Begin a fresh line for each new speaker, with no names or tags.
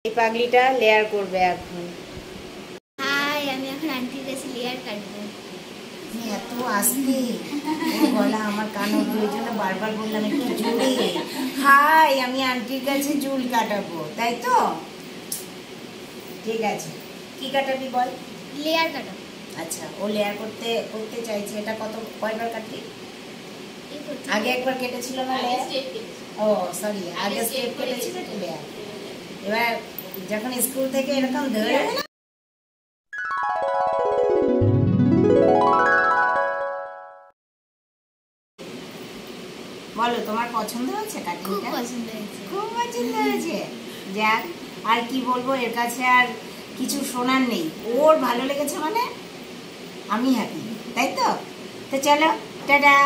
এই পাগলিটা লেয়ার করবে এখন।
হাই, আমি এখন আন্টির কাছে লেয়ার কাটবো।
এত আস্তে গলা আমার কান অব্দি, ওই জন্য বারবার বললাম একটু জোরে। হাই, আমি আন্টির কাছে চুল কাটাবো, তাই তো? ঠিক আছে, কি কাটাবি বল?
লেয়ার কাটাবো।
আচ্ছা, ও লেয়ার করতে করতে চাইছে। এটা কয়বার কাটলি? আগে একবার কেটেছিল না লেয়ার? ও সরি, আগে স্টেপ কেটেছিল তো লেয়ার। এবার যখন স্কুল থেকে এরকম ধরে না, বলো তোমার পছন্দ হয়েছে কাটিংটা?
খুব পছন্দ হয়েছে।
খুব পছন্দ হয়েছে। যাক, আর কি বলবো, এর কাছে আর কিছু শোনার নেই। ওর ভালো লেগেছে মানে আমি হ্যাপি, তাই তো? তো চলো, টাটা।